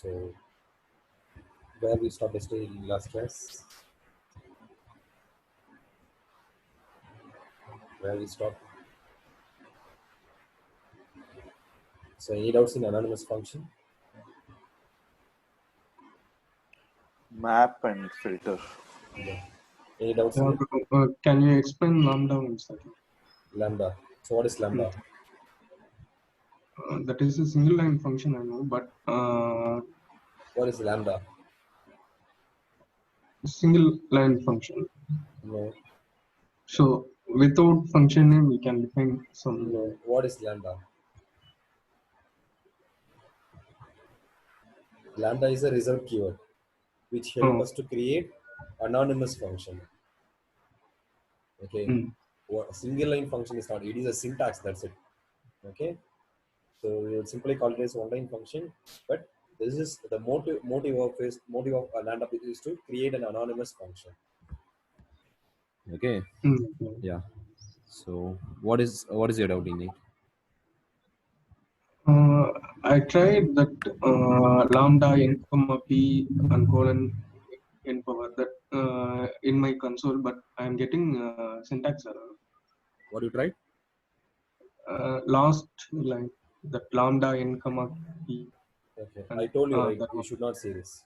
So where we stopped yesterday in last class, where we stopped. So any doubts in anonymous function? Map and filter. Yeah. Any doubts in it? Can you explain lambda once again? Lambda. So what is lambda? That is a single line function, I know, but What is lambda? single line function. No. So without function name, we can define some. No. What is lambda? Lambda is a reserved keyword which help us to create anonymous function. Okay. A single line function is not. It is a syntax. That's it. Okay. So we will simply call it as one line function. But this is the motive of a lambda is to create an anonymous function. Okay. Yeah. So what is your doubt in it? I tried that lambda n comma p and colon n power that in my console, but I am getting syntax error. What you tried? Last line, that lambda n comma p. Okay. And, I told you right. that You should not say this.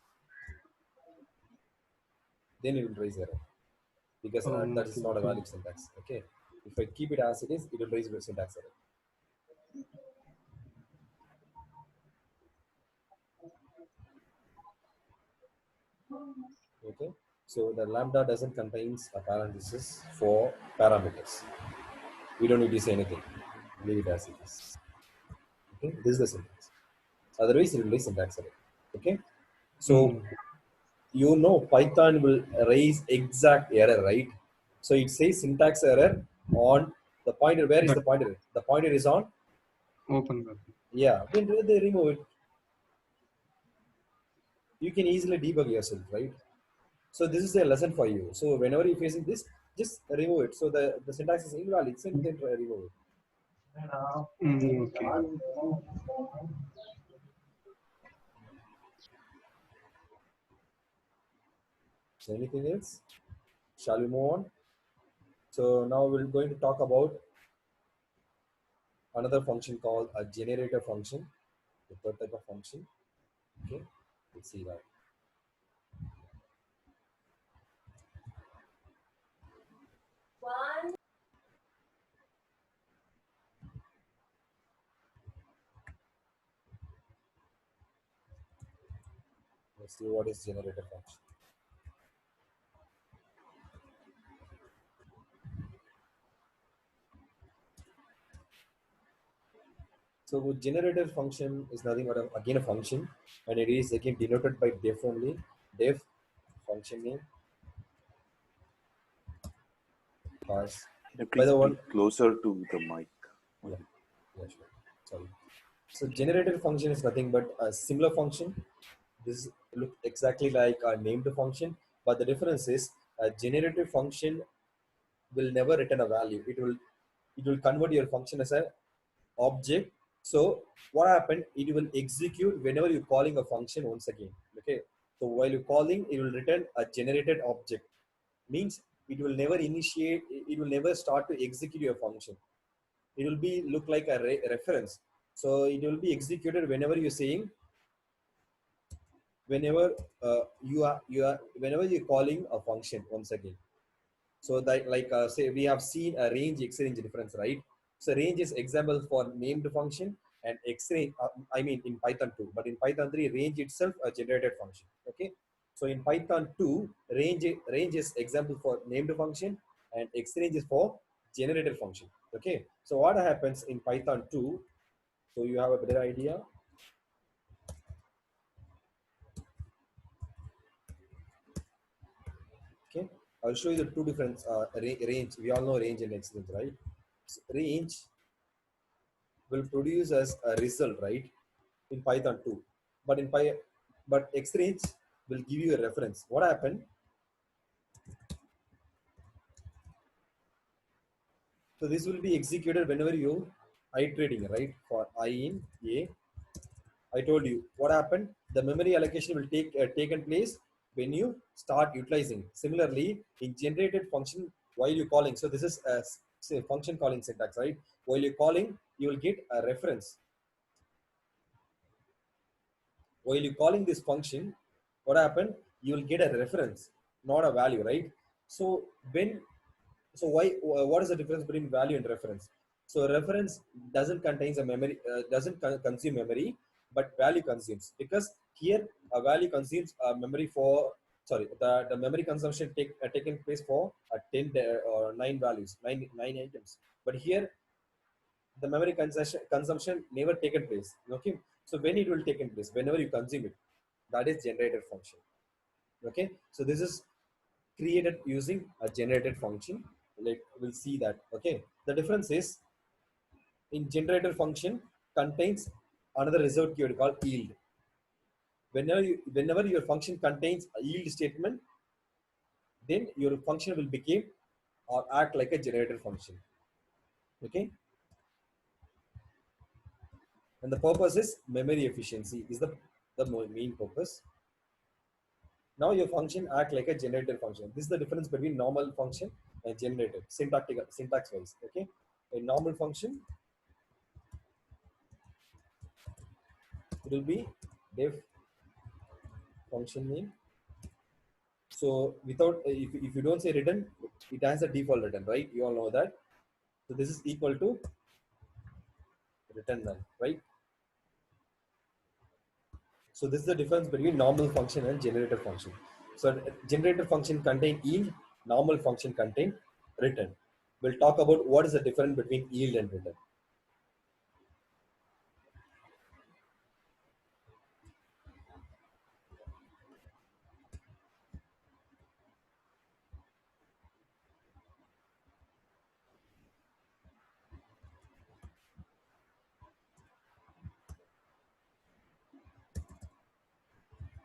Then it will raise error because that is not a valid syntax. Okay. If I keep it as it is, it will raise the syntax error. Okay. So the lambda doesn't contains a parenthesis for parameters. We don't need to say anything. Leave it as it is. Okay. This is the syntax. Otherwise, it will raise syntax error. Okay. So you know Python will raise exact error, right? So it says syntax error on the pointer. Where is the pointer? The pointer is on open web. Yeah, when they remove it, you can easily debug yourself, right? So this is a lesson for you. So whenever you're facing this, just remove it. So the syntax is invalid, so you can remove it. Okay. So anything else? Shall we move on? So now we're going to talk about another function called a generator function, the third type of function. Okay, let's see that. Let's see what is generator function. So generator function is nothing but again a function, and it is again denoted by def only. Def function name. Pass. By Please the be one. closer to the mic. Yeah, yeah, sure. Sorry. So generator function is nothing but a similar function. This look exactly like a named function, but the difference is a generative function will never return a value. It will convert your function as a object. So what happened? It will execute whenever you're calling a function once again. Okay. So while you're calling, it will return a generated object. Means it will never initiate. It will never start to execute your function. It will be look like a reference. So it will be executed whenever you're saying, whenever whenever you're calling a function once again. So that like say we have seen a range exchange difference, right? So range is example for named function, and exchange I mean in Python 2, but in Python 3 range itself a generated function. Okay. So in Python 2 range is example for named function, and exchange is for generated function. Okay. So what happens in Python 2? So you have a better idea. Okay, I'll show you the two different range. We all know range and exchange, right? So range will produce as a result, right, in Python 2. But in but exchange will give you a reference. What happened? So this will be executed whenever you iterating, right? For I in A, I told you what happened. the memory allocation will taken place when you start utilizing. Similarly, in generated function, while you calling, so this is a say function calling syntax, right? While you're calling, you will get a reference. While you're calling this function, what happened? You will get a reference, not a value, right? So when, so why, what is the difference between value and reference? So reference doesn't contains a memory, doesn't consume memory, but value consumes, because here a value consumes a memory for, sorry, the memory consumption taken place for 10 or 9 values, 9 items. But here the memory consumption never taken place. Okay, so when it will taken place, whenever you consume it, that is generated function. Okay, so this is created using a generated function. Like we'll see that. Okay, the difference is, in generated function contains another reserved keyword called yield. Whenever your function contains a yield statement, then your function will become or act like a generated function. Okay, and the purpose is memory efficiency is the main purpose. Now your function act like a generated function. This is the difference between normal function and generated, syntax wise. Okay, a normal function, it will be def function name. So without, if you don't say return, it has a default return, right? You all know that. So this is equal to return null, right? So this is the difference between normal function and generator function. So generator function contain yield, normal function contain return. We'll talk about what is the difference between yield and return.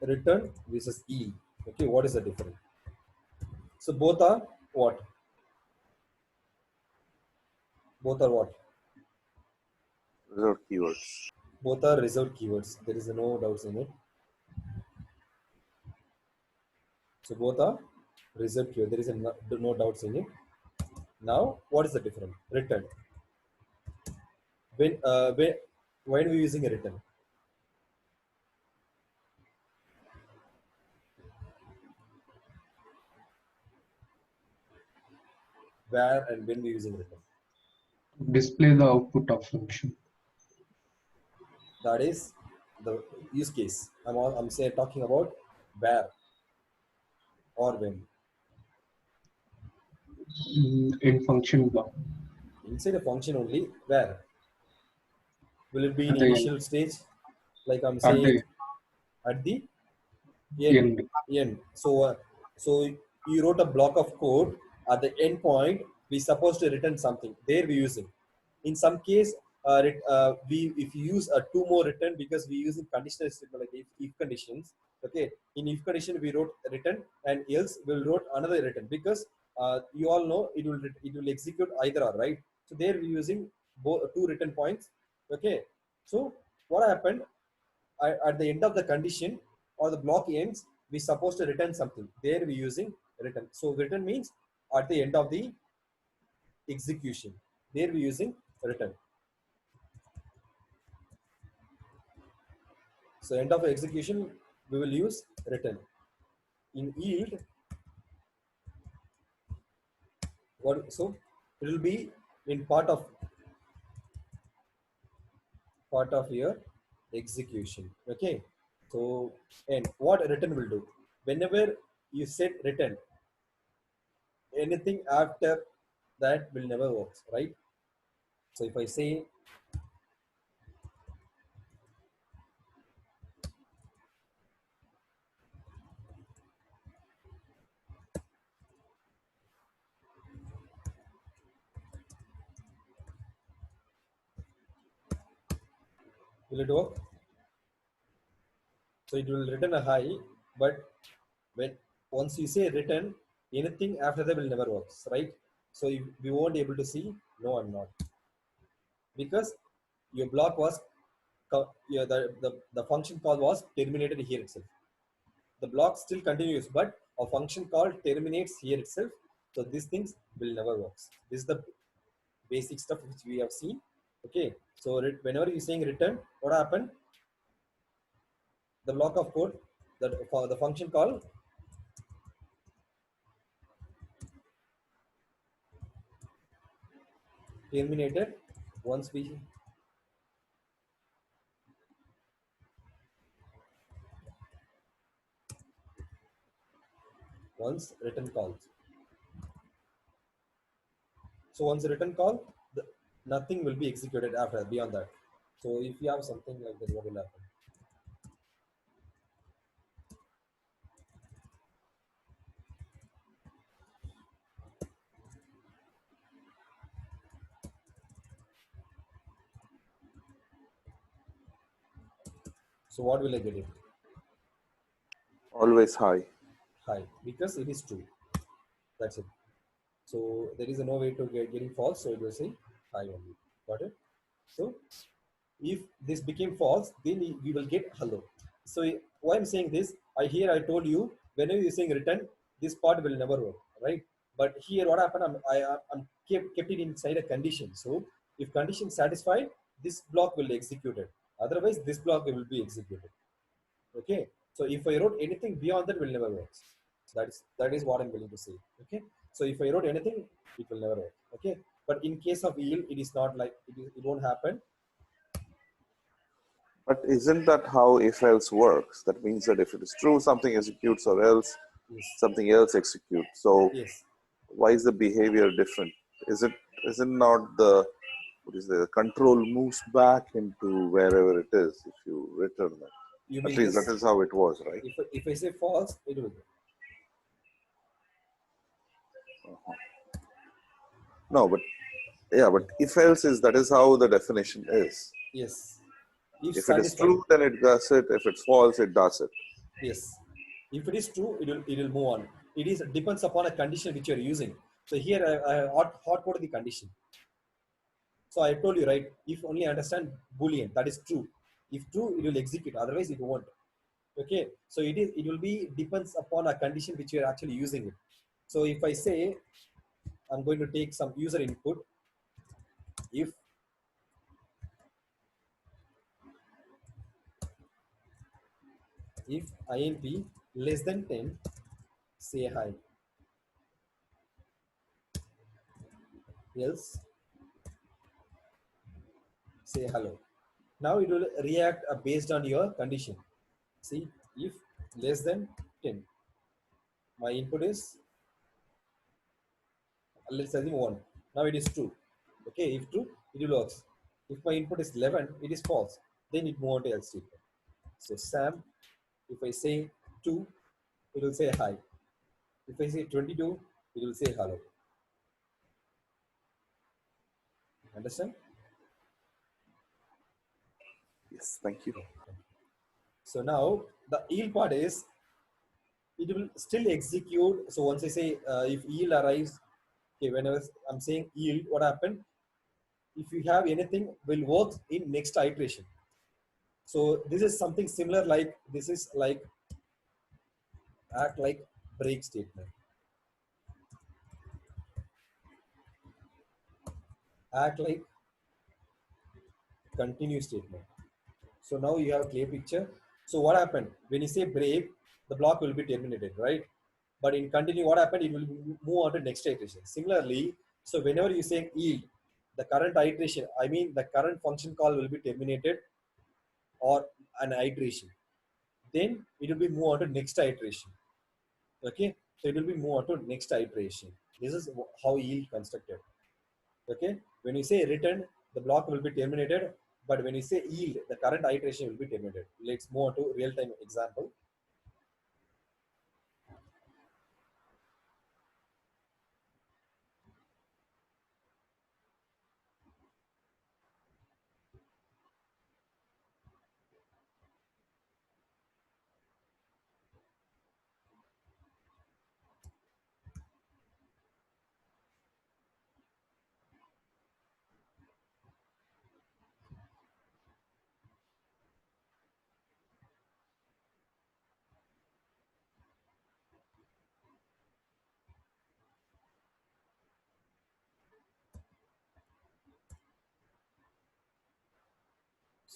Return versus yield. Okay, what is the difference? So both are what? Both are what? Reserved keywords. Both are reserved keywords. There is no doubts in it. So both are reserved keyword. There is no doubts in it. Now, what is the difference? Return. When why are we using a return? Where and when we using return? Display the output of function. That is the use case. I'm talking about where or when. In function block. Inside a function only, where? Will it be in At the initial stage? Like I'm at saying the at the end. end. End. So you wrote a block of code at the end point. We supposed to return something. There we using. In some case, we if you use a two more return, because we using conditional statement like if conditions. Okay. In if condition we wrote return, and else we'll wrote another return, because you all know it will execute either or, right? So there we using both two return points. Okay. So what happened? At the end of the condition or the block ends, we supposed to return something. There we using return. So return means at the end of the execution. There we using return. So end of execution, we will use return. In yield, what? So it will be in part of your execution. Okay. So and what return will do? Whenever you set return, anything after that will never work, right? So if I say will it work? So it will return a high, but when once you say return, anything after that will never works, right? So we won't be able to see no and not, because your block was yeah, the function call was terminated here itself. The block still continues, but a function call terminates here itself. So these things will never work. This is the basic stuff which we have seen. Okay, so whenever you're saying return, what happened? The block of code that for the function call terminated once we once return calls. So once the return call, nothing will be executed after beyond that. So if you have something like that, what will happen? So what will I get it? Always high. High, because it is true. That's it. So there is no way to getting false. So it will say high only. Got it? So if this became false, then we will get hello. So why I'm saying this, I told you whenever you're saying return, this part will never work, right? But here what happened, I'm kept it inside a condition. So if condition satisfied, this block will be executed. Otherwise, this block will be executed. Okay. So if I wrote anything beyond that, will never work. That is what I'm willing to say. Okay. So if I wrote anything, it will never work. Okay. But in case of yield, it is not like it won't happen. But isn't that how if else works? That means that if it is true, something executes, or else Yes. something else executes. So Yes. why is the behavior different? Is it not the what is the control moves back into wherever it is if you return it? You At mean least this? that is how it was, right? If I say false, it will go. No, but yeah, but if else is that is how the definition is. Yes. If If it is satisfied. true, then it does it. If it's false, it does it. Yes. If it is true, it will move on. It is depends upon a condition which you are using. So here I hot coded the condition. So I told you, right? If only understand Boolean, that is true. If true, it will execute. Otherwise, it won't. Okay. So it will be depends upon a condition which you are actually using it. So if I say I'm going to take some user input, if INP less than 10, say hi. Else say hello. Now it will react based on your condition. See, if less than 10, my input is, let's assume 1. Now it is true. Okay, if true, it will work. If my input is 11, it is false. Then it move on to else statement. So Sam, if I say 2, it will say hi. If I say 22, it will say hello. Understand? Yes, thank you. So now the yield part is it will still execute. So once I say if yield arrives, okay, whenever I'm saying yield, what happened? If you have anything will work in next iteration. So this is something similar like this is like act like break statement. Act like continue statement. So now you have a clear picture. So what happened? When you say break, the block will be terminated, right? But in continue, what happened? It will move on to next iteration. Similarly, so whenever you say yield, the current iteration, I mean the current function call will be terminated or an iteration. Then it will be move on to next iteration. Okay, so it will be move on to next iteration. This is how yield constructed. Okay, when you say return, the block will be terminated, but when you say yield, the current iteration will be terminated. Let's move on to real-time example.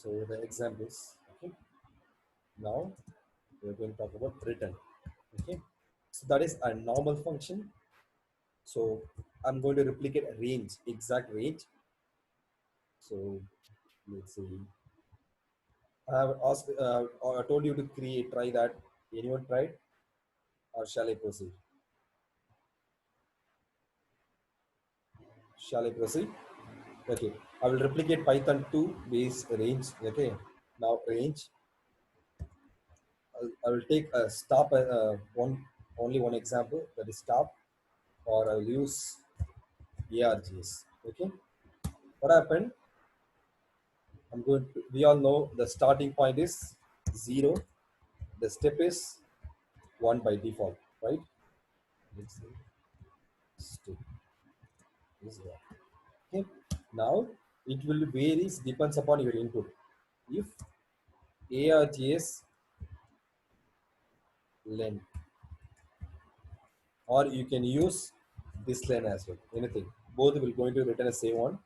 So the examples. Okay. Now we're going to talk about return. Okay. So that is a normal function. So I'm going to replicate a range, exact range. So let's see. I have asked, or I told you to create, try that. Anyone tried? Or shall I proceed? Shall I proceed? Okay. I will replicate Python 2 base range. Okay. Now range. I will take a stop, only one example, that is stop, or I will use ARGS. Okay. What happened? I'm going to, we all know the starting point is 0. The step is 1 by default, right? Let's see. Step is 1. Okay. Now it will varies depends upon your input. If ARGS len, or you can use this len as well. Anything. Both will going to return the same one.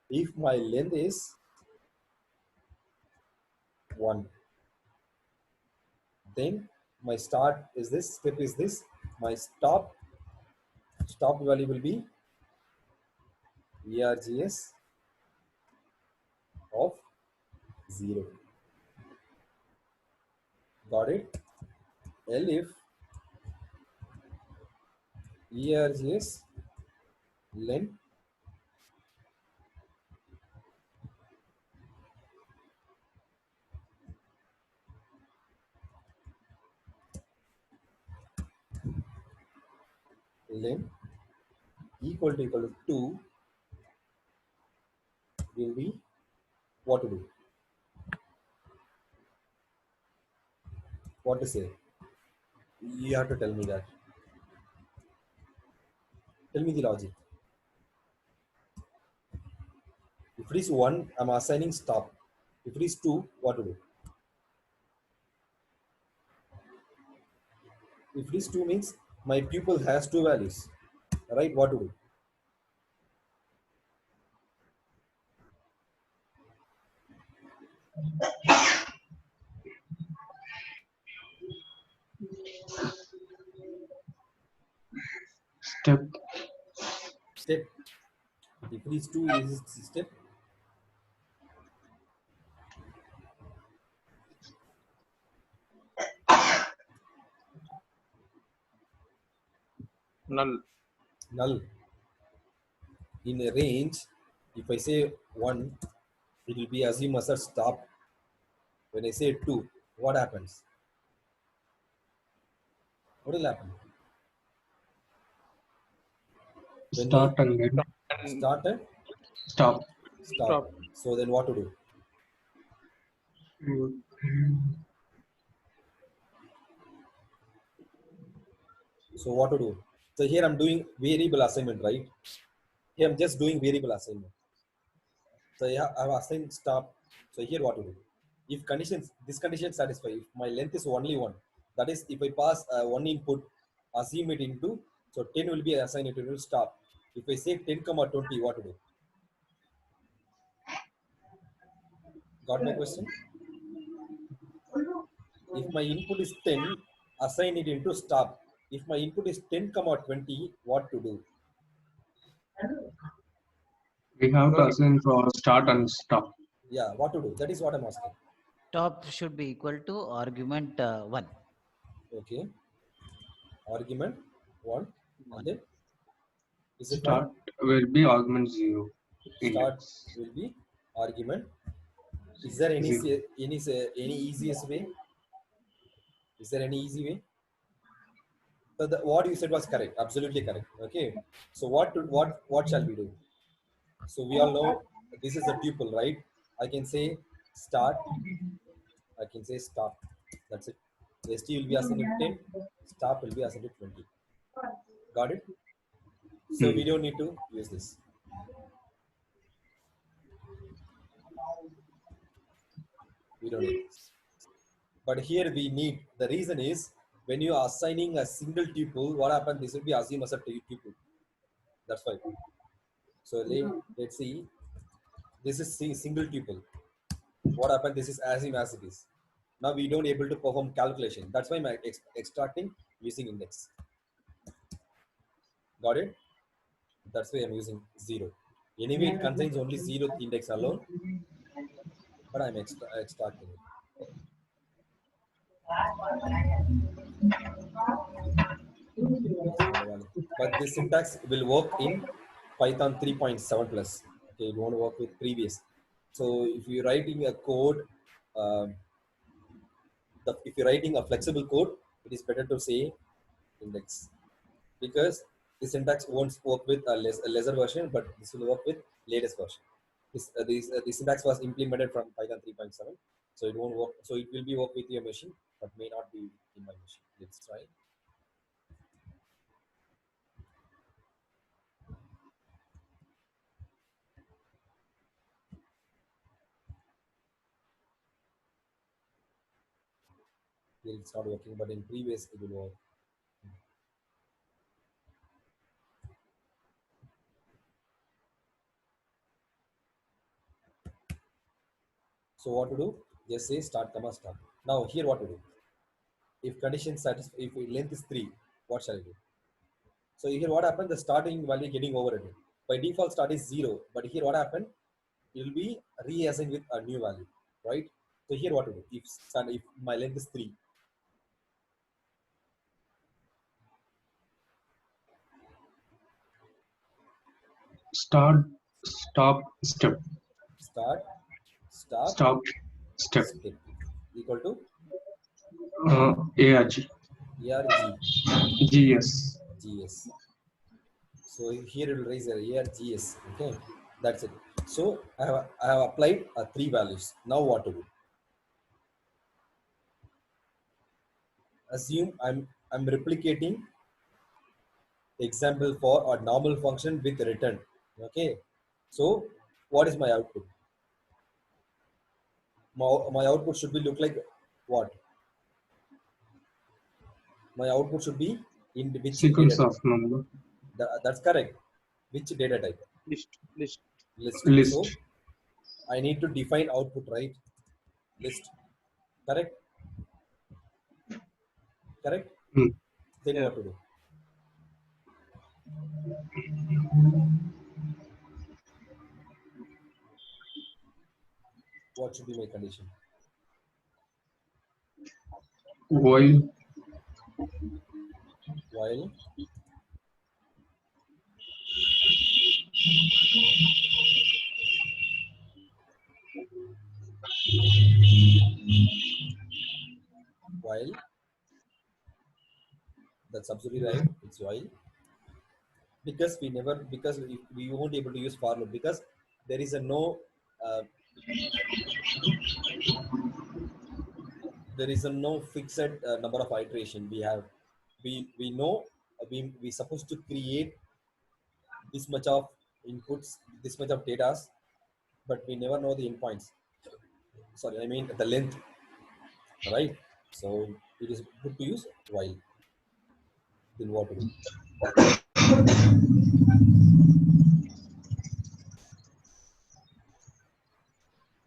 If my length is 1, then my start is this, step is this, my stop value will be ARGS of 0. Got it? If ARGS len len equal to 2 will be what to do? What to say? You have to tell me that. Tell me the logic. If it is 1, I'm assigning stop. If it is 2, what to do? If it is 2 means my pupil has 2 values. Right? What to do? Step. Step. If it is 2, is it step? Null. Null. In a range, if I say 1, it will be assume as a stop. When I say 2, what happens? What will happen? When we Start and end. start and Stop. stop. So then what to do? So what to do? So here I'm doing variable assignment, right? Here I'm just doing variable assignment. So yeah, I've assigned stop. So here what to do? If conditions, this condition satisfy, if my length is only 1, that is if I pass one input, assume it into, so 10 will be assigned into stop. If I say 10 comma 20, what to do? Got my question? If my input is 10, assign it into stop. If my input is 10 comma 20, what to do? We have to assign for start and stop. Yeah, what to do? That is what I'm asking. Top should be equal to argument 1. Okay. Argument 1. And then is it Start fine? will be argument 0. Start Index. will be argument. Is there any 0. any easiest way? Is there any easy way? So what you said was correct, absolutely correct. Okay. So what shall we do? So we all know this is a tuple, right? I can say start. I can say stop. That's it. ST will be assigned to 10. Stop will be assigned to 20. Got it? So we don't need to use this. We don't need this. But here we need, the reason is when you are assigning a single tuple, what happens? This will be assumed as a tuple. That's why. So let's see. This is single tuple. what happened? This is as it is. Now we don't able to perform calculation. That's why I'm extracting using index. Got it? That's why I'm using 0. Anyway, it contains only 0th index alone, but I'm extracting it. But this syntax will work in Python 3.7 plus. Okay, it won't work with previous. So if you're writing a code, if you're writing a flexible code, it is better to say index, because the syntax won't work with a lesser version, but this will work with latest version. The syntax was implemented from Python 3.7, so it won't work. So it will be work with your machine, but may not be in my machine. Let's try. Here it's not working, but in previous it will work. So what to do? Just say start comma start. Now here what to do? If condition satisfy, if length is 3, what shall I do? So here what happened? The starting value getting overridden. By default start is 0, but here what happened? It will be reassigned with a new value, right? So here what to do? If my length is 3, Start, stop, step. start, stop, Stop, step. step equal to ARG. ARG, GS. GS. So here it will raise a ARGS. Okay, that's it. So I have applied 3 values. Now what to do? Assume I'm replicating example for a normal function with return. Okay, so what is my output? My output should be look like what? My output should be in which Sequence data of type? number. That's correct. Which data type? List. List. List. So I need to define output, right? List. Correct. Correct. Hmm. Then Yeah. what to do? What should be my condition? While While while that's absolutely right. It's while, because we won't able to use for loop, because there is a no uh, there is a no fixed number of iteration we have. We know we supposed to create this much of inputs, this much of data, but we never know the endpoints. Sorry, I mean the length, right? So it is good to use while. Then what to do?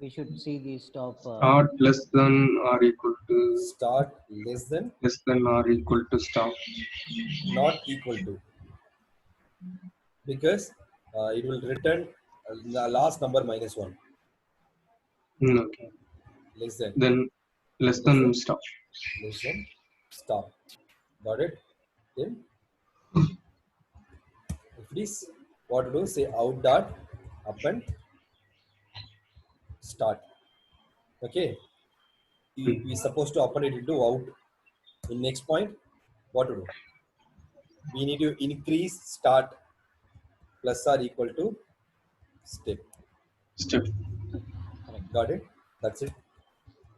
We should see the stop. start less than or equal to Start less than or equal to stop. not equal to, because it will return the last number minus 1. Okay. Less than, Then less less than than, stop. less than, stop. Got it? Then if it is, what to do? Say out dot append start. Okay, we supposed to append it into out. In next point, what to do? We need to increase start plus or equal to step. Step. Got it? That's it.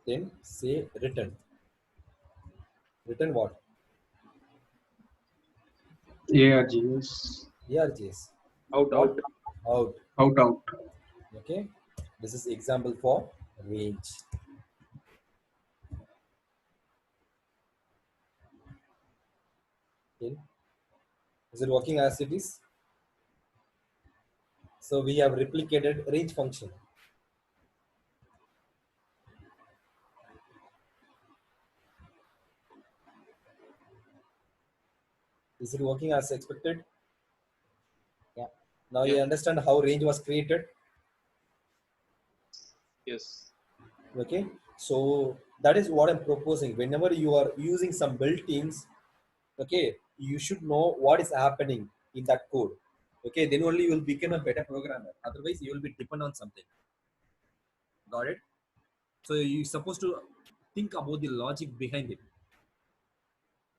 Then say return. Return what? ARGS. ARGS. Out. Out. Out. Okay, this is example for range. Okay, is it working as it is? So we have replicated range function. Is it working as expected? Yeah. Now you understand how range was created. Yes. Okay, so that is what I'm proposing. Whenever you are using some built-ins, okay, you should know what is happening in that code. Okay, then only you will become a better programmer. Otherwise you will be dependent on something. Got it? So you're supposed to think about the logic behind it.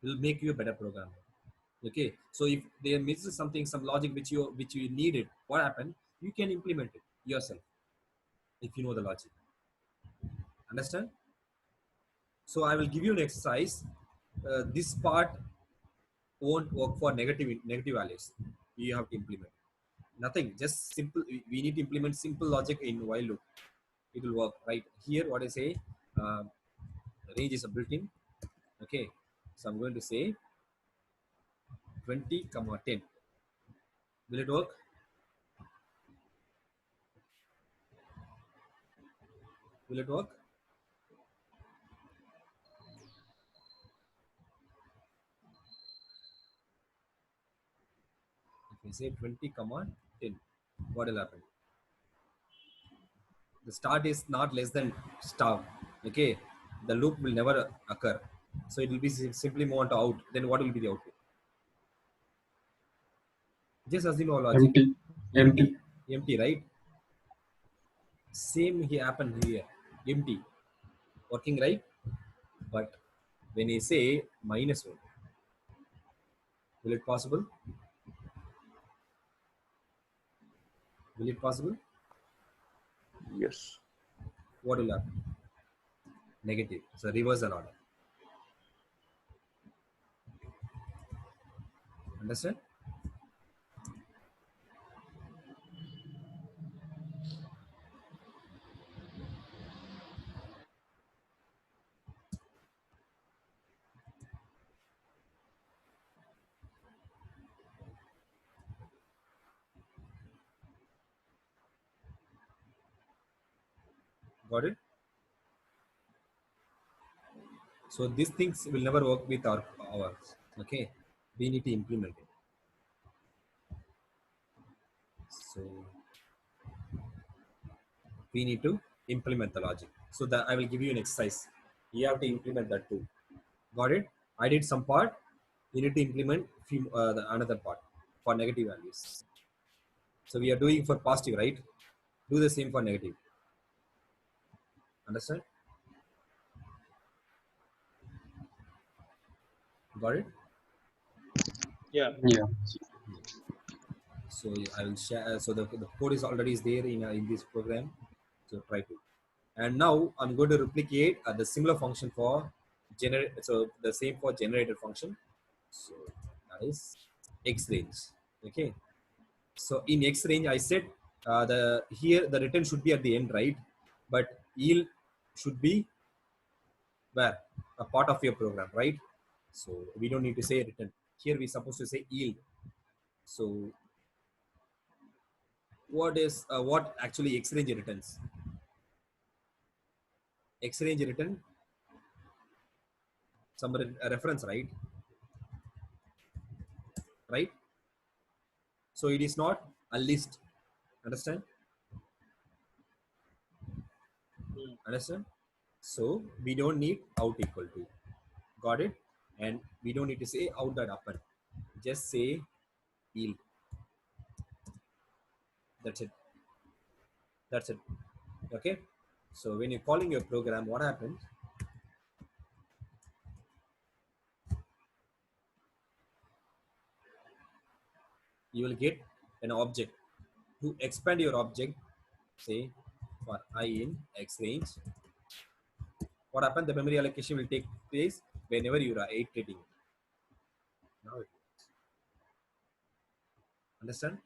It will make you a better programmer. Okay, so if there misses something, some logic which you needed, what happened, you can implement it yourself if you know the logic. Understand? So I will give you an exercise. This part won't work for negative values. You have to implement nothing, just simple. We need to implement simple logic in while loop. It will work. Right here what I say, uh, range is a built-in. Okay, so I'm going to say 20 comma 10. Will it work? Will it work? If we say 20 comma 10, what will happen? The start is not less than star. Okay, the loop will never occur, so it will be simply move on to out. Then what will be the output? Just assume our logic. Empty. Empty, right? Same here happened here. Empty. Working, right? But when I say -1, will it possible? Will it possible? Yes. What will happen? Negative. So reversal order. Understand? Got it? So these things will never work with ours. Okay, we need to implement it. So we need to implement the logic. So that I will give you an exercise. You have to implement that too. Got it? I did some part. You need to implement another part for negative values. So we are doing for positive, right? Do the same for negative. Understand? Got it? Yeah. Yeah. So I will share. So the code is already is there in this program. So try to. And now I'm going to replicate the similar function for generate. So the same for generated function. So that is X range. Okay. So in X range, I said the here the return should be at the end, right? But yield should be where a part of your program, right? So we don't need to say return. Here we supposed to say yield. So what actually X range returns? X range return some reference, right? Right? So it is not a list. Understand? Understand? So we don't need out equal to. Got it? And we don't need to say out that happen. Just say yield. That's it. That's it. Okay. So when you're calling your program, what happens? You will get an object. To expand your object, say for I in X range, what happened? The memory allocation will take place whenever you are iterating. Now, understand?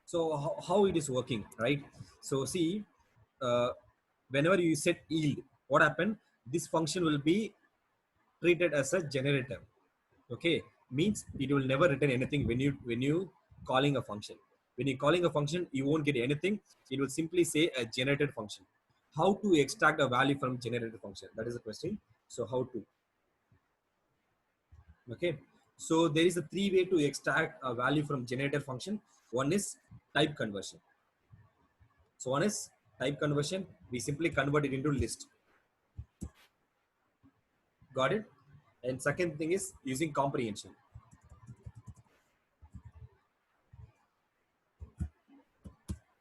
So how it is working, right? So see, uh, whenever you set yield, what happened? This function will be treated as a generator. Okay, means it will never return anything when you calling a function. When you're calling a function, you won't get anything. It will simply say a generated function. How to extract a value from generated function? That is the question. So how to? Okay, so there is a three way to extract a value from generator function. One is type conversion. So one is type conversion, we simply convert it into list. Got it? And second thing is using comprehension.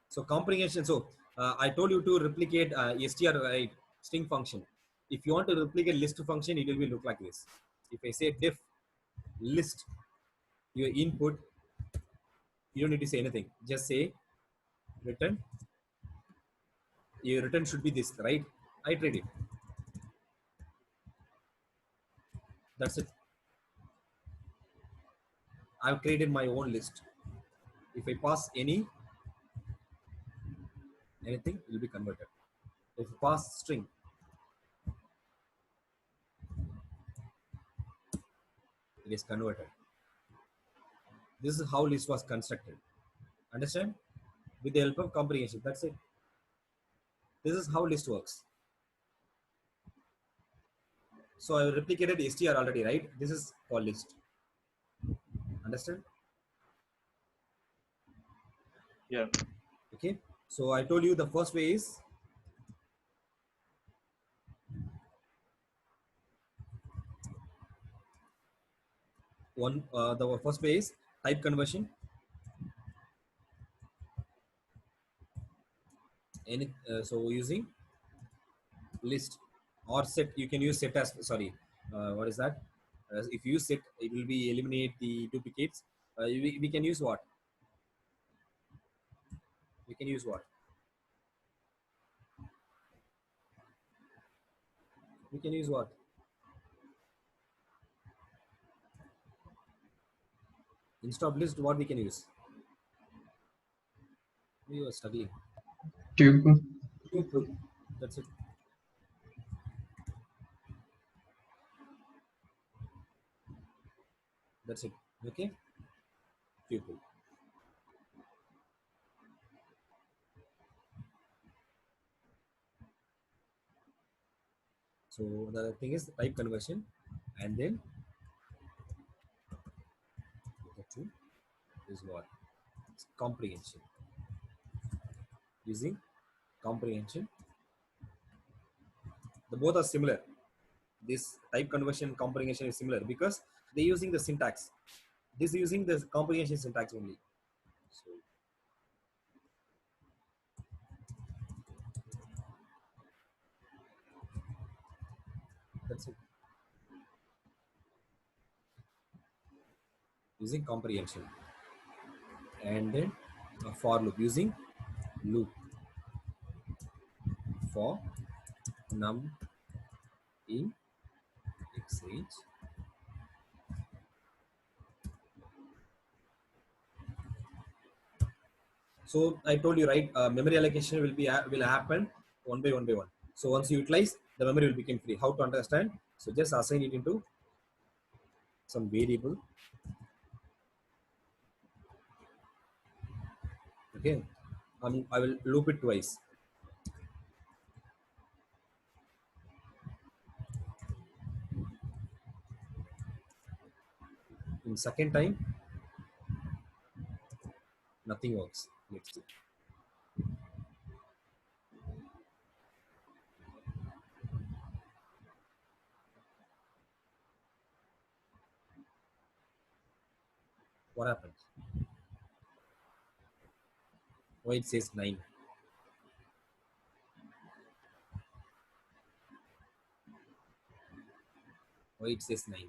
So comprehension, so I told you to replicate str, right, string function. If you want to replicate list function, it will be look like this. If I say diff list your input, you don't need to say anything, just say return. Your return should be this, right? I trade it. That's it. I've created my own list. If I pass anything, it will be converted. If I pass string, it is converted. This is how list was constructed. Understand? With the help of comprehension. That's it. This is how list works. So I replicated str already, right? This is called list. Understand? Yeah. Okay. So I told you the first way is the first way is type conversion. So using list or set, you can use set as, sorry, what is that? If you use set, it will be eliminate the duplicates. We can use what? We can use what? We can use what? Instead of list, what we can use? We are struggling. Tuple. Tuple. That's it. That's it. Okay. Tuple. So the thing is type conversion, and then the two is what? It's comprehension. Using comprehension, the both are similar. This type conversion comprehension is similar because they're using the syntax. This is using the comprehension syntax only. So that's it. Using comprehension, and then a for loop, using loop for num in exchange. So I told you, right, memory allocation will happen one by one by one. So once you utilize, the memory will become free. How to understand? So just assign it into some variable. Okay, I will loop it twice. In second time, nothing works. Let's see. What happens? Why it says 9? Why it says 9?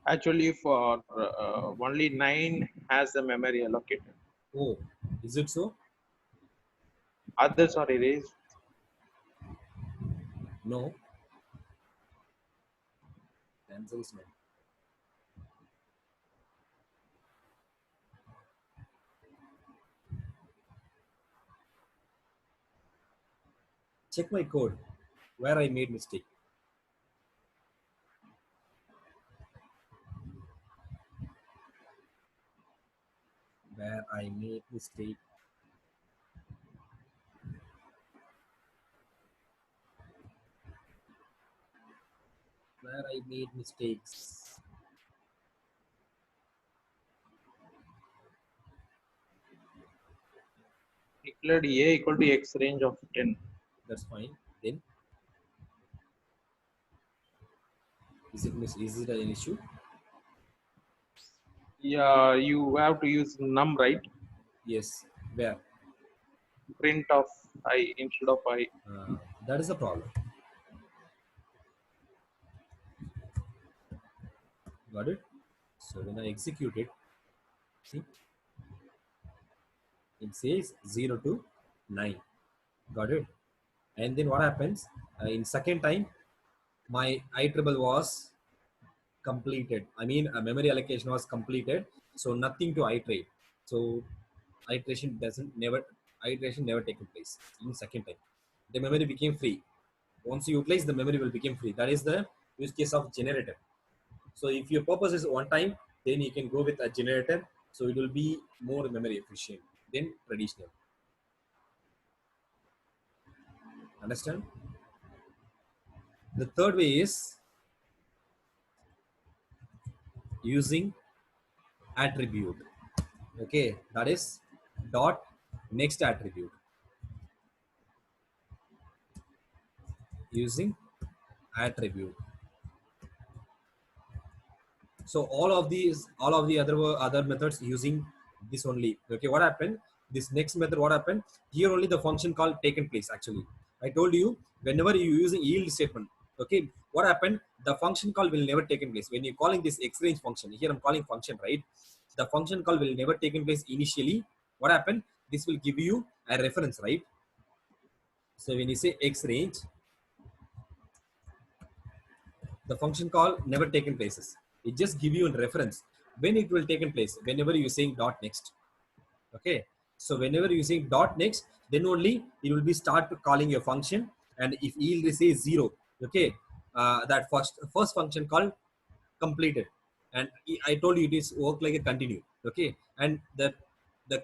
Actually, for only 9 has the memory allocated. Oh, is it so? Others are erased. No. The answer is no. Check my code where I made mistake. Where I made mistake. I made mistakes. Declared A equal to X range of 10. That's fine. Then is it an issue? Yeah, you have to use num, right? Yes. Where? Print of I instead of I. That is a problem. Got it? So when I execute it, see, it says 0 to 9. Got it? And then what happens? In second time, my iterable was completed. I mean, a memory allocation was completed. So nothing to iterate. So iteration never taken place in second time. The memory became free. Once you utilize, the memory will become free. That is the use case of generator. So if your purpose is one time, then you can go with a generator. So it will be more memory efficient than traditional. Understand? The third way is using attribute. Okay, that is dot next attribute. Using attribute. So all of the other methods using this only. Okay, what happened? This next method, what happened? Here only the function call taken place. Actually, I told you whenever you using yield statement. Okay, what happened? The function call will never taken place when you're calling this xrange function. Here I'm calling function, right? The function call will never taken place initially. What happened? This will give you a reference, right? So when you say xrange, the function call never taken places. It just give you a reference when it will taken place. Whenever you're saying dot next, okay. So whenever you're saying dot next, then only it will be start calling your function. And if yield says 0, okay, that first function call completed. And I told you it is work like a continue, okay. And the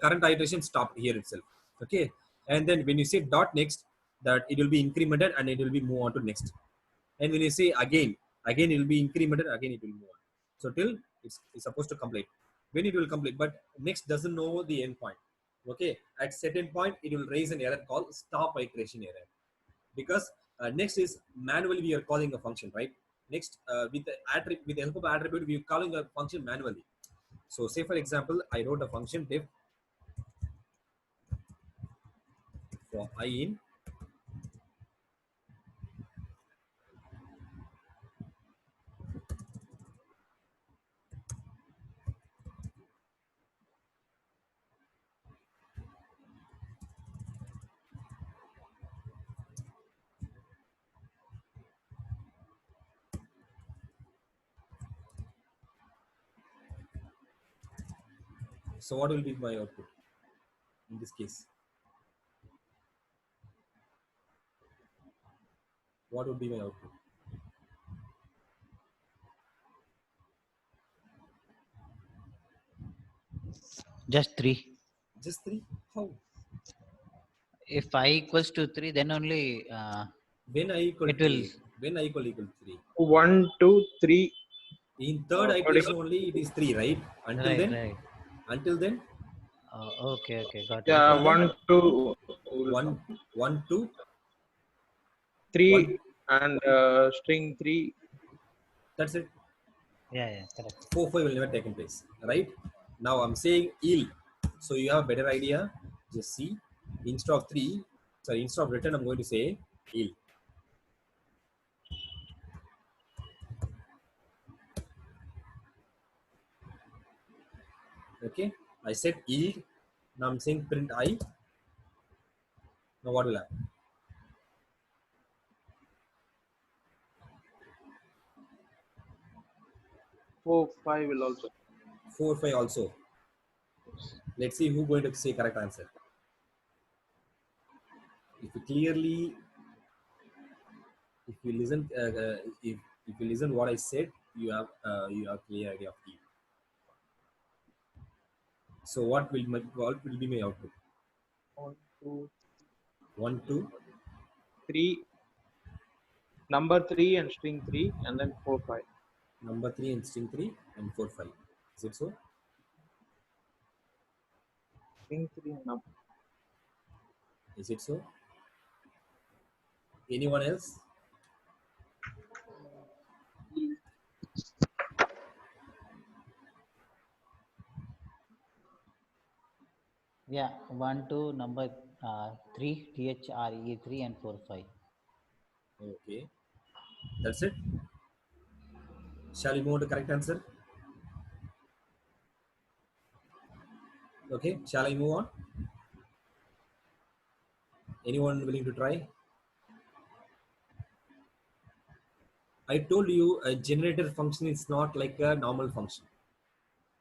current iteration stopped here itself, okay. And then when you say dot next, that it will be incremented and it will be move on to next. And when you say again it will be incremented, again it will move on. So till it's supposed to complete. When it will complete, but next doesn't know the endpoint. Okay, at certain point it will raise an error called stop iteration error, because next is manually we are calling a function, right? Next with the help of attribute we are calling a function manually. So say for example, I wrote a function def for I in. So what will be my output in this case? What would be my output? Just 3. Just 3? How? If I equals to 3, then only When I equal it will. 3, when I equal 3, 1, 2, 3. in third Third iteration only it is 3, right? Until Right, then, right. until then, Okay, okay, got it. Yeah, until then, 1, 2 will one, come. 1, 2, 1. 3 and string 3. That's it. Yeah, yeah, correct. 4, 5 will never taken place, right? Now I'm saying yield. So you have a better idea. Just see, instead of 3, sorry, instead of return, I'm going to say yield. Okay, I said yield. Now I'm saying print I. Now what will happen? 4, 5 will also. 4, 5 also. Let's see who's going to say correct answer. If you clearly, if you listen, if you listen what I said, you have clear idea of yield. So what will be my output? 1, 2, 1, 2, 3. number 3 and string 3 and then 4 5. Number 3 and string 3 and 4 5. Is it so? String 3 and number. Is it so? Anyone else? Yeah, 1 2 number 3 THRE 3 and 4 5. Okay, that's it. Shall we move on to correct answer? Okay, shall I move on? Anyone willing to try? I told you a generator function is not like a normal function.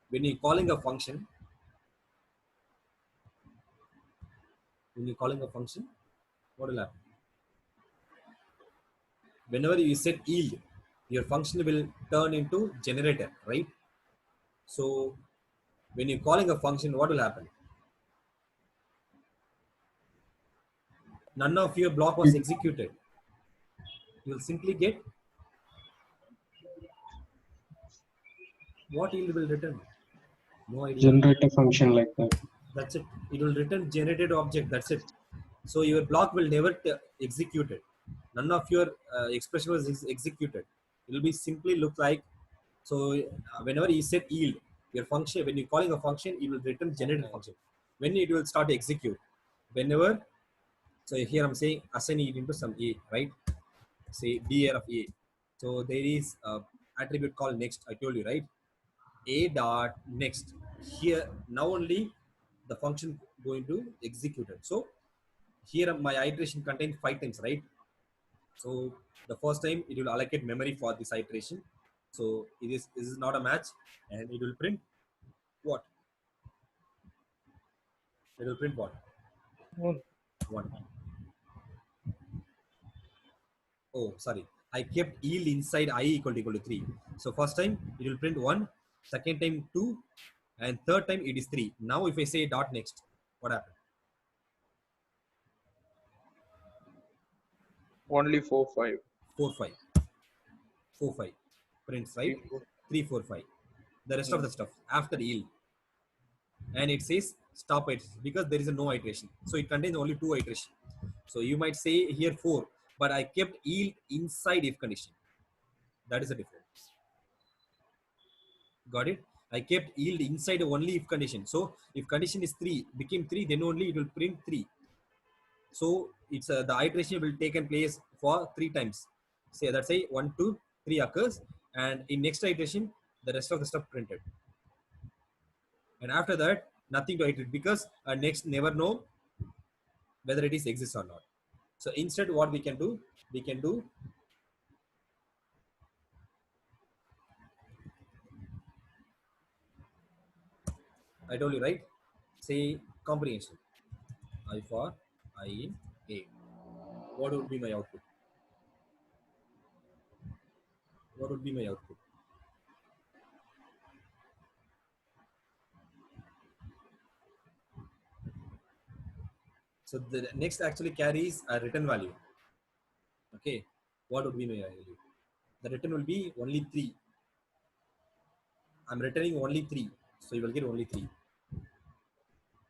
When you're calling a function, what will happen? Whenever you set yield, your function will turn into generator, right? So when you're calling a function, what will happen? None of your block was executed. You will simply get what yield will return. No idea. Generate a function like that. That's it. It will return generated object. That's it. So your block will never execute it. None of your expression was executed. It will be simply look like. So whenever you set yield, your function, when you're calling a function, it will return generated function. When it will start to execute, whenever. So here I'm saying assign it into some a, right? Say dir of a. So there is a attribute called next. I told you, right? A dot next. Here now only the function going to execute it. So here my iteration contains 5 times, right? So the first time it will allocate memory for this iteration. So this is not a match, and it will print what? It will print what? 1. 1. Oh, sorry. I kept yield inside I equal to 3. So first time it will print 1, second time 2, and third time it is 3. Now if I say dot next, what happened? Only 4 5. 4 5. 4 5 prints, right? 3 4. 3 4 5. The rest of the stuff after yield, and it says stop iteration because there is a no iteration, so it contains only 2 iteration. So you might say here 4, but I kept yield inside if condition. That is the difference. Got it? I kept yield inside only if condition. So if condition is 3 became 3, then only it will print 3. So it's the iteration will take place for 3 times. Say that say 1 2 3 occurs, and in next iteration the rest of the stuff printed. And after that nothing to iterate because next never know whether it is exists or not. So instead what we can do, I told you, right? Say comprehension. I for I in A. What would be my output? What would be my output? So the next actually carries a return value. Okay. What would be my value? The return will be only 3. I'm returning only 3. So you will get only 3.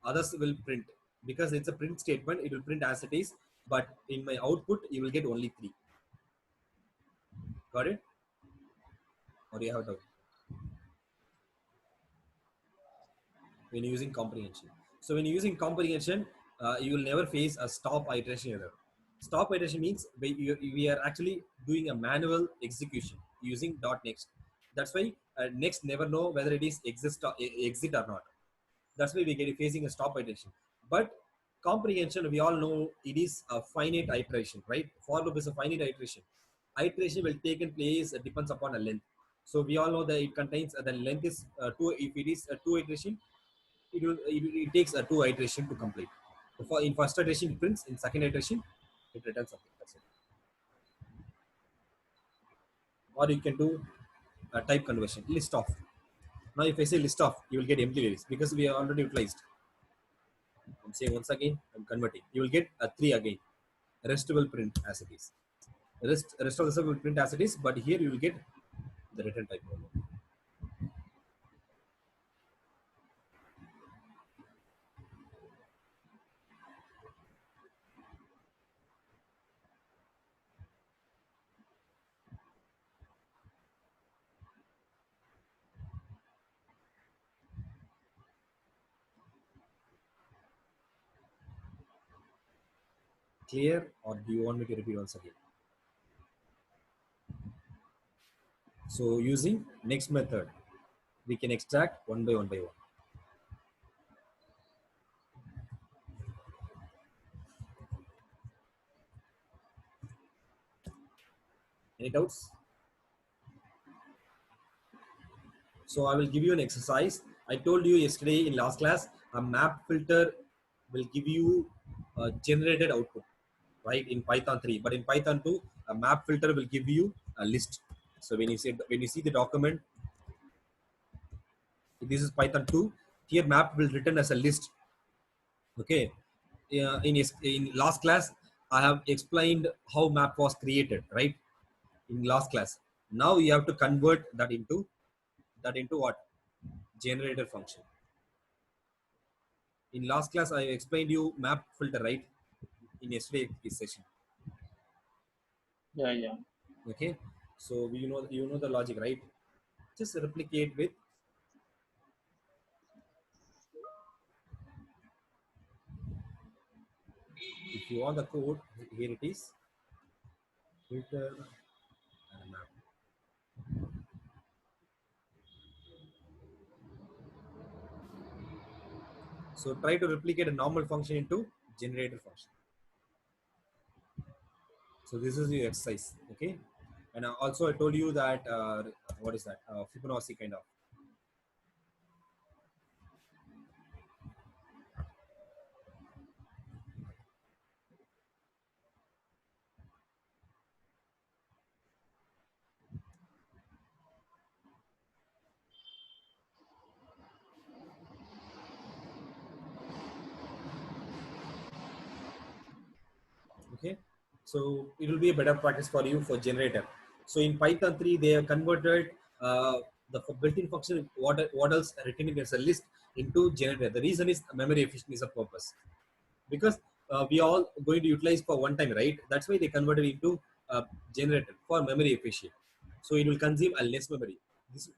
Others will print because it's a print statement. It will print as it is, but in my output you will get only 3. Got it? Or you have doubt when you're using comprehension? So when you're using comprehension, you will never face a stop iteration error. Stop iteration means we are actually doing a manual execution using dot next. That's why next never know whether it is exit or not. That's why we get facing a stop iteration. But comprehension, we all know it is a finite iteration, right? For loop is a finite iteration. Iteration will take in place depends upon a length. So we all know that it contains the length is 2. If it is a 2 iteration, it takes a 2 iteration to complete. So in first iteration it prints, in second iteration it returns something. That's it. Or you can do a type conversion, list of. Now if I say list of, you will get empty values because we are already utilized. I'm saying once again, I'm converting. You will get a 3 again. The rest will print as it is. Rest of the stuff will print as it is, but here you will get the written type only. Clear, or do you want me to repeat once again? So using next method, we can extract one by one by one. Any doubts? So I will give you an exercise. I told you yesterday in last class, a map filter will give you a generated output, right? In Python 3, but in Python 2, a map filter will give you a list. So when you see the document, this is Python 2. Here map will return as a list. Okay. In last class, I have explained how map was created, right? In last class. Now you have to convert that into what? Generator function. In last class, I explained you map filter, right? In yesterday's session. Yeah, yeah. Okay. So you know the logic, right? Just replicate with if you want the code, here it is. Filter and map. So try to replicate a normal function into generator function. So this is the exercise, okay? And also I told you that what is that? Fibonacci kind of. Okay, so it will be a better practice for you for generator. So in Python 3 they have converted the built-in function what else written as a list into generator. The reason is memory efficient is a purpose, because we all going to utilize for one time, right? That's why they converted into generator for memory efficient. So it will consume a less memory. This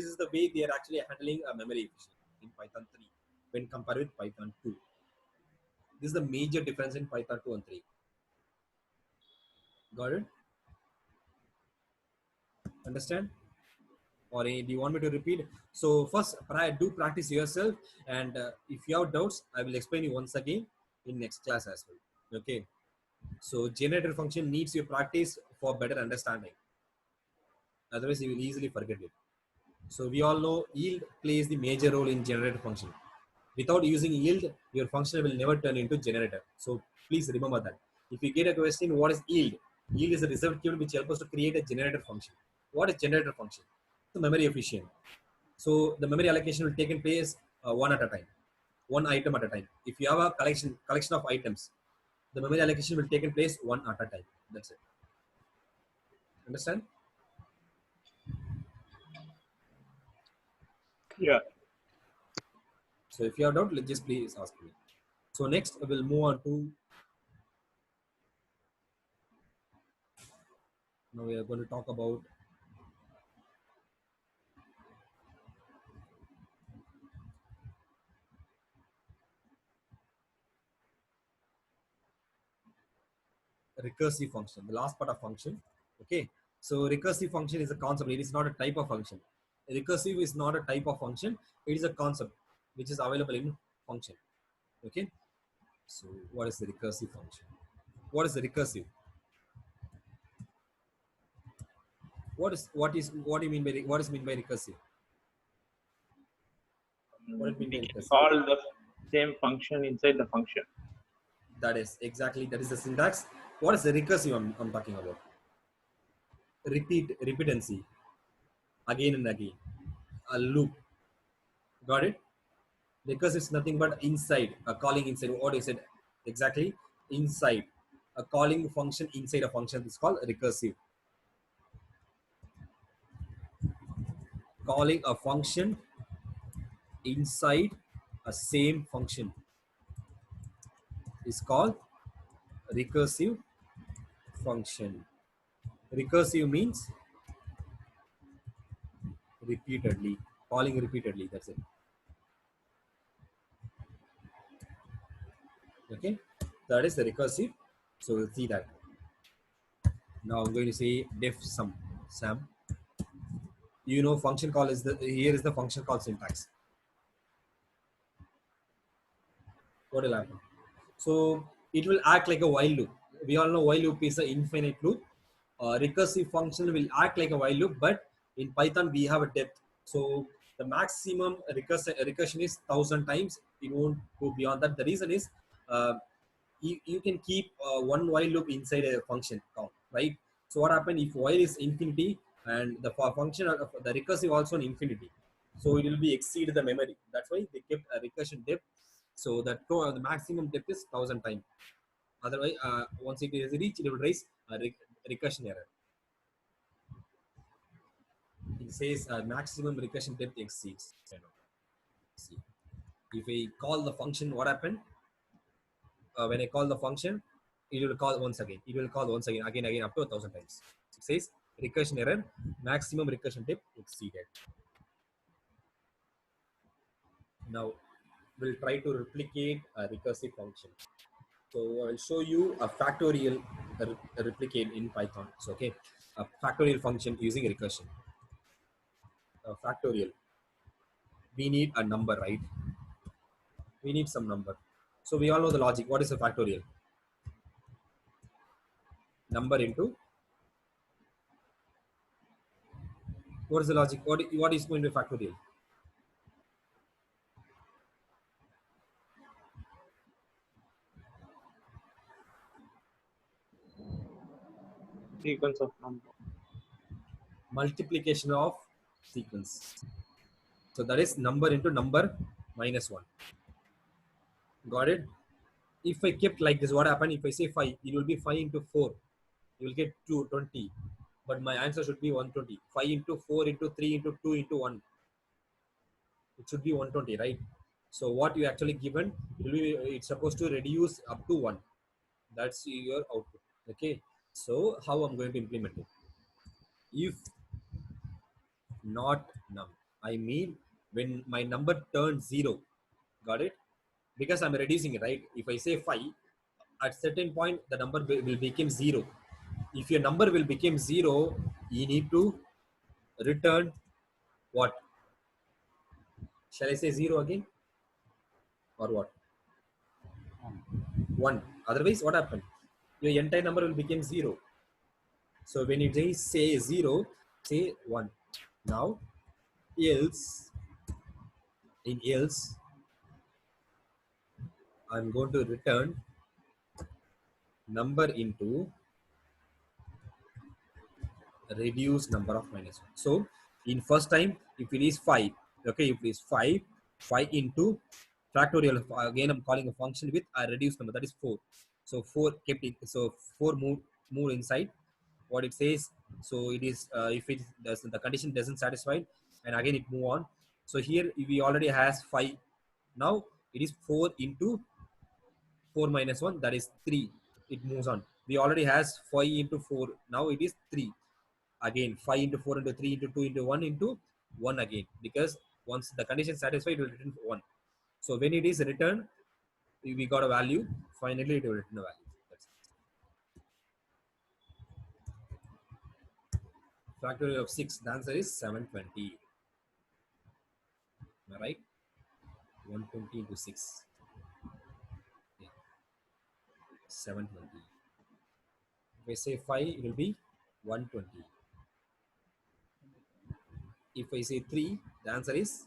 is the way they are actually handling a memory efficient in Python 3 when compared with Python 2. This is the major difference in Python 2 and 3. Got it? Understand? Or do you want me to repeat? So first, do practice yourself, and if you have doubts, I will explain you once again in next class as well. Okay. So generator function needs your practice for better understanding. Otherwise, you will easily forget it. So we all know yield plays the major role in generator function. Without using yield, your function will never turn into generator. So please remember that. If you get a question, what is yield? Yield is a reserved keyword which helps us to create a generator function. What is generator function? The memory efficient. So the memory allocation will take in place one at a time, one item at a time. If you have a collection of items, the memory allocation will take in place one at a time. That's it. Understand? Yeah. So if you have doubt, just please ask me. So next we'll move on to, now we are going to talk about recursive function, the last part of function. Okay. So recursive function is a concept. It is not a type of function. Recursive is not a type of function. It is a concept which is available in function. Okay. So what is the recursive function? What is the recursive? What do you mean by what is mean by recursive? What do you mean We by can recursive? call the same function inside the function. That is the syntax. What is the recursive I'm talking about? Repeatancy, again and again, a loop. Got it? Recursive is nothing but inside, calling inside. What is it exactly? Inside a calling function inside a function is called recursive. Calling a function inside a same function is called recursive function. Recursive means repeatedly, calling repeatedly, that's it. Okay, that is the recursive. So we'll see that. Now I'm going to say def sum. You know, function call is here is the function call syntax. What will happen? So it will act like a while loop. We all know while loop is an infinite loop. Recursive function will act like a while loop, but in Python we have a depth. So the maximum recursion is 1,000 times. It won't go beyond that. The reason is you can keep one while loop inside a function count, right? So what happens if while is infinity and the function of the recursive also an infinity, so it will be exceed the memory. That's why they kept a recursion depth. So that the maximum depth is 1,000 times. Otherwise, once it is reached, it will raise a recursion error. It says maximum recursion depth exceeds. See, if I call the function, what happened? When I call the function, it will call once again. It will call once again, again up to 1,000 times. It says recursion error, maximum recursion depth exceeded. Now we'll try to replicate a recursive function. So I'll show you a factorial replicate in Python. So okay, a factorial function using recursion. A factorial. We need a number, right? We need some number. So we all know the logic. What is a factorial? Number into. What is the logic? What is going to be factorial? Sequence of number. Multiplication of sequence. So that is number into number minus 1. Got it? If I kept like this, what happened? If I say 5, it will be 5 into 4. You will get 220. But my answer should be 120. 5 into 4 into 3 into 2 into 1. It should be 120, right? So what you actually given, it's supposed to reduce up to 1. That's your output. Okay. So how I'm going to implement it? If not num, I mean when my number turns 0, got it? Because I'm reducing it, right? If I say 5, at certain point the number will become 0. If your number will become 0, you need to return what? Shall I say 0 again? Or what? 1. Otherwise, what happened? Your entire number will become 0. So when you say 0, say 1. Now, else, in else, I'm going to return number into reduce number of minus 1. So in first time, if it is 5, okay, if it is 5 into factorial, again I'm calling a function with a reduced number, that is 4. So 4 kept it, so 4 move inside what it says. So it is if it does, the condition doesn't satisfy, and again it move on. So here we already has 5. Now it is 4 into 4 minus 1, that is 3. It moves on. We already has 5 into 4. Now it is 3. Again 5 into 4 into 3 into 2 into 1 into 1 again, because once the condition satisfied, it will return 1. So when it is returned, we got a value. Finally, it will return a value. That's it. Factorial of 6. The answer is 720. Am I right? 120 into 6. Yeah. 720. If I say 5, it will be 120. If I say 3, the answer is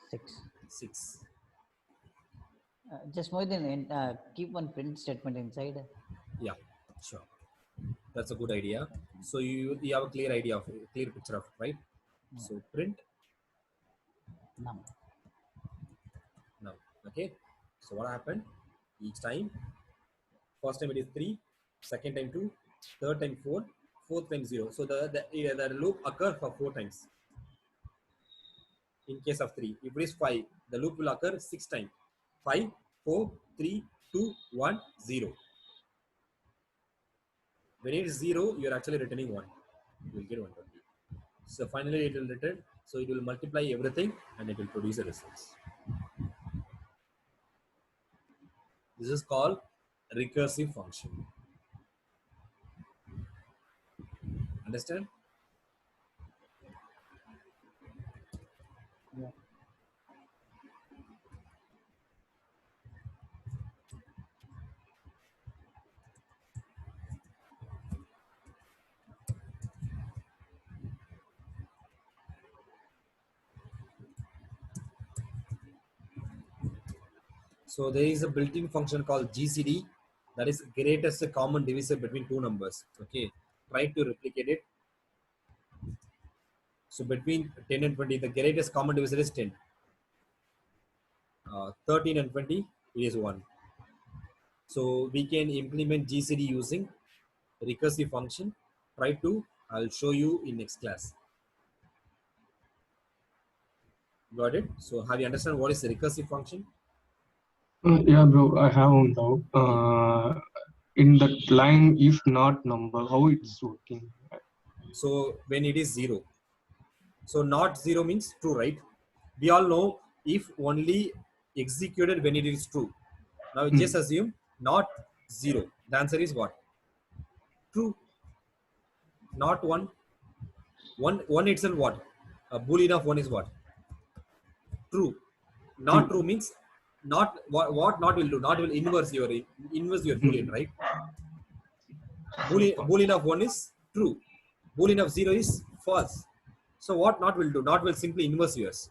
6. 6. Just more than keep one print statement inside. Yeah, sure. That's a good idea. So you have a clear idea of clear picture of it, right? So print Num. now. Okay, so what happened? Each time, first time it is 3, second time 2, third time 4, fourth time 0. So the loop occur for 4 times. In case of 3, if it is 5, the loop will occur 6 times. 5, 4, 3, 2, 1, 0. When it is 0, you are actually returning 1. You will get 120. So finally it will return. So it will multiply everything and it will produce a result. This is called recursive function. Understand? Yeah. So there is a built-in function called GCD, that is greatest common divisor between two numbers. Okay, try to replicate it. So between 10 and 20, the greatest common divisor is 10. 13 and 20 is 1. So we can implement GCD using recursive function. Try to, I'll show you in next class. Got it? So have you understand what is the recursive function? Yeah, bro, I have one doubt. In that line, if not number, how it's working? So when it is 0, so not 0 means true, right? We all know if only executed when it is true. Now just assume not 0. The answer is what? True. Not 1. 1 itself what? A boolean of 1 is what? True. Not True. true means not what not will do. Not will inverse your boolean, right? So, Boolean of 1 is true. Boolean of 0 is false. So what not will do? Not will simply inverse yours.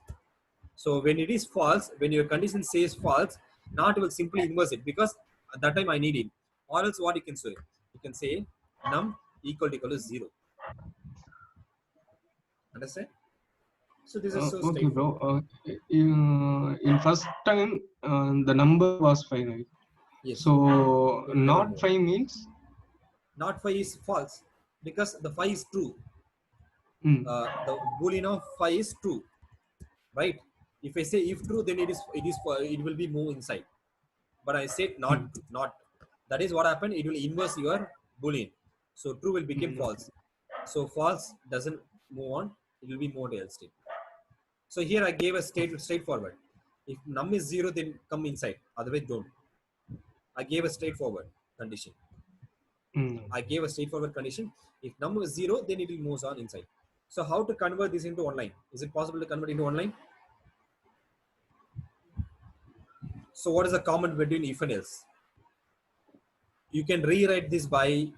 So when it is false, when your condition says false, not will simply inverse it, because at that time I need it. Or else what you can say? You can say num equal to 0. Understand? So this is so okay, bro. straightforward. In first time, the number was 5, right? Yes. So It will never not move. 5 means Not 5 is false because the 5 is true. mm, The boolean of 5 is true, right? If I say if true, then it will be move inside. But I said mm, not. That is what happened. It will inverse your boolean. So true will become okay. false. So false doesn't move on. It will be more else state. So here I gave a straightforward. If num is 0, then come inside. Otherwise, don't. I gave a straightforward condition. I gave a straightforward condition. If num is 0, then it will move on inside. So how to convert this into online? Is it possible to convert into online? So what is the comment between if and else? You can rewrite this by,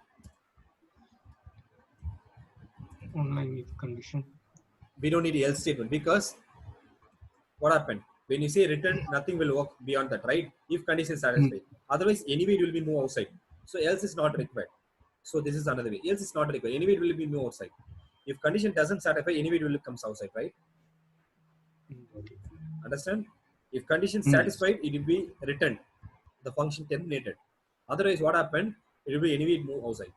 Online if condition. we don't need else statement, because what happened? When you say return, nothing will work beyond that, right? If condition is Mm, satisfied. Otherwise, anyway it will be moved outside. So else is not required. So this is another way. Else is not required. Anyway it will be moved outside. If condition doesn't satisfy, anyway it will come outside, right? okay. Understand? If condition Yes. satisfied, it will be returned. The function terminated. Otherwise, what happened? It will be anyway move outside.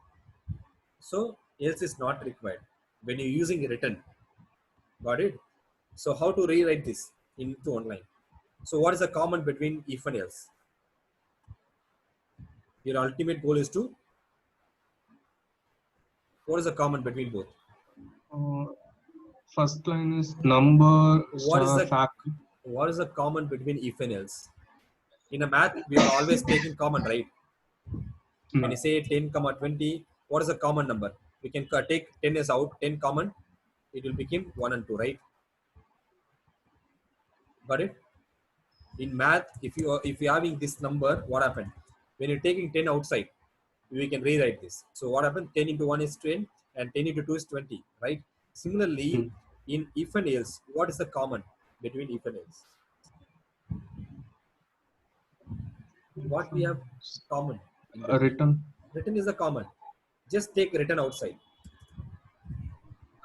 So else is not required when you're using return. Got it? So how to rewrite this into online? So what is the common between if and else? Your ultimate goal is to, what is the common between both? Uh, First line is number What is star the fact. what is the common between if and else? In a math, we are always taking common, right? When Mm, you say 10, comma 20, what is the common number? We can take 10 as out, 10 common, it will become 1 and 2, right? Got it? In math, if you're having this number, what happened? When you're taking 10 outside, we can rewrite this. So what happened? 10 into 1 is 10 and 10 into 2 is 20, right? Similarly, mm. in if and else, what is the common between if and else? What we have common in between? Return. Written is the common. Just take written outside.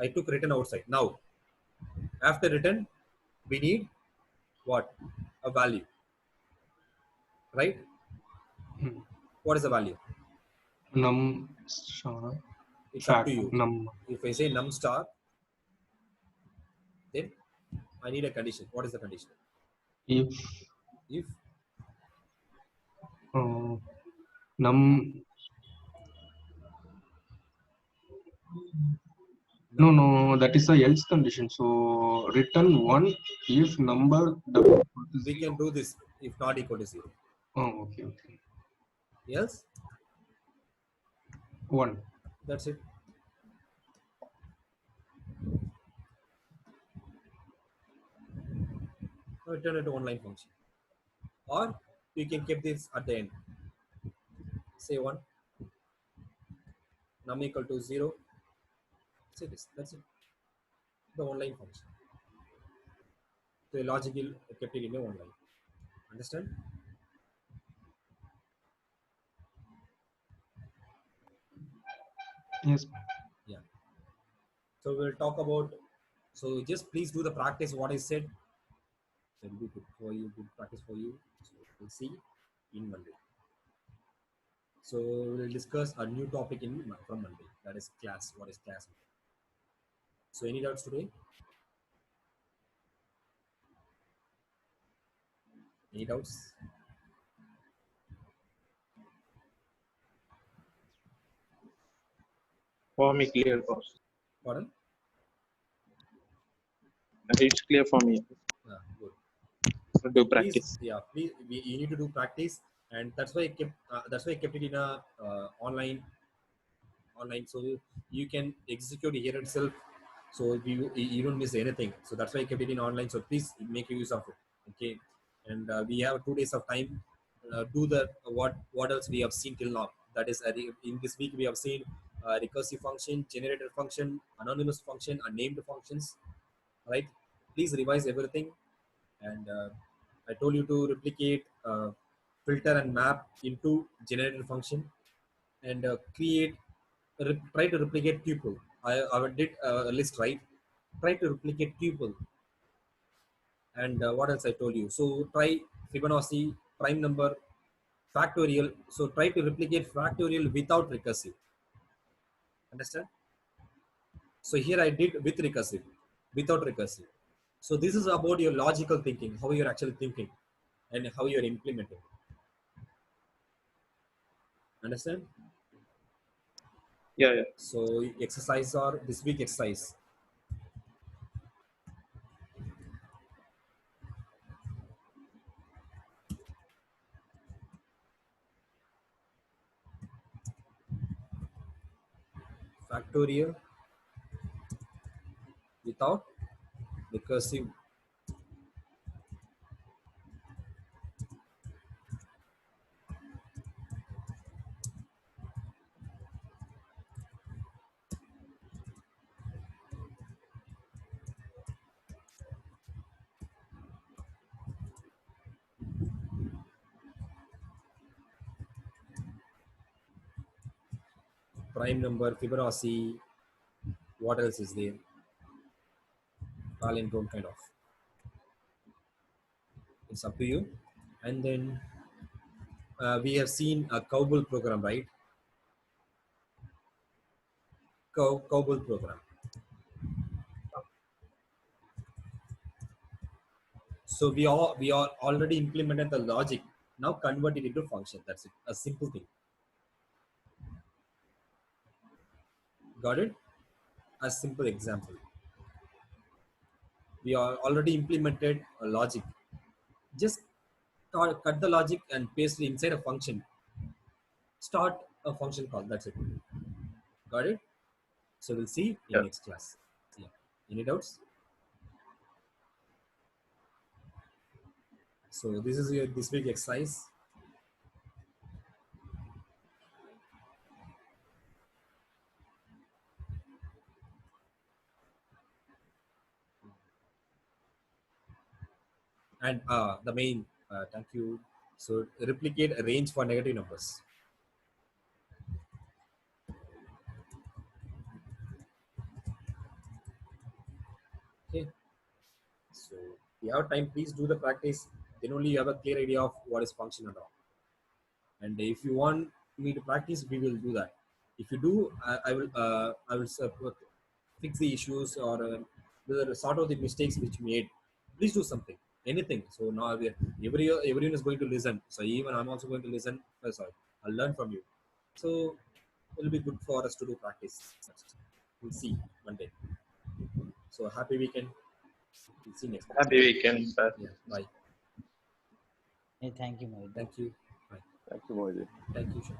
I took written outside. Now, after written, we need what? A value. right? Hmm. What is the value? Num star It's up fact to you. num If I say num star, then I need a condition. What is the condition? if If num num, no, that is the else condition. So return one if number double equal to we can 0. do this if not equal to 0. Oh, okay. Else, 1. that's it. Return it to one line function. Or you can keep this at the end. Say 1, num equal to 0. Say this. That's it. The one line function. So logical kept it in a one line. Understand? Yes. Yeah. So we'll talk about. So just please do the practice what I said. It will be good for you. Good practice for you. So we'll see in Monday. So we'll discuss a new topic from Monday. That is class. What is class? So any doubts today? Any doubts? For me, clear, boss. Pardon? It's clear for me. Good. Do Please, practice. yeah, please. You need to do practice, and that's why I kept. That's why I kept it in a online, so you can execute here itself. So if you don't miss anything. So that's why I kept it in online. So please make use of it. Okay, and we have 2 days of time. Do the what else we have seen till now. That is in this week we have seen recursive function, generator function, anonymous function, unnamed functions. Right? Please revise everything. And I told you to replicate, filter and map into generator function, and try to replicate tuple. I did a list, right? Try to replicate tuple. And what else I told you? So try Fibonacci, prime number, factorial. So try to replicate factorial without recursive. Understand? So here I did with recursive, without recursive. So this is about your logical thinking, how you're actually thinking, and how you're implementing. Understand? Yeah. So exercise or this week exercise. Factorial without recursive. Prime number, Fibonacci, what else is there? Palindrome kind of. It's up to you. And then we have seen a cowbell program, right? Cowbell program. So we are already implemented the logic. Now convert it into function. That's it. A simple thing. Got it? A simple example. We are already implemented a logic. Just cut the logic and paste it inside a function. Start a function call. That's it. Got it? So we'll see in Yeah. next class. Yeah. Any doubts? So this is your this week exercise. And the main, thank you. So replicate a range for negative numbers. Okay. So if you have time, please do the practice. Then only you have a clear idea of what is function and all. And if you want me to practice, we will do that. If you do, I will fix the issues, or sort out the mistakes which you made. Please do something, anything. So now everyone is going to listen, so even I'm also going to listen. Sorry, I'll learn from you. So it'll be good for us to do practice. We'll see one day. So happy weekend. We'll see next time. Happy weekend, sir. Yeah, bye. Hey, thank you, Mohit. Thank you. Bye. Thank you, Mohit. Thank you, Sean.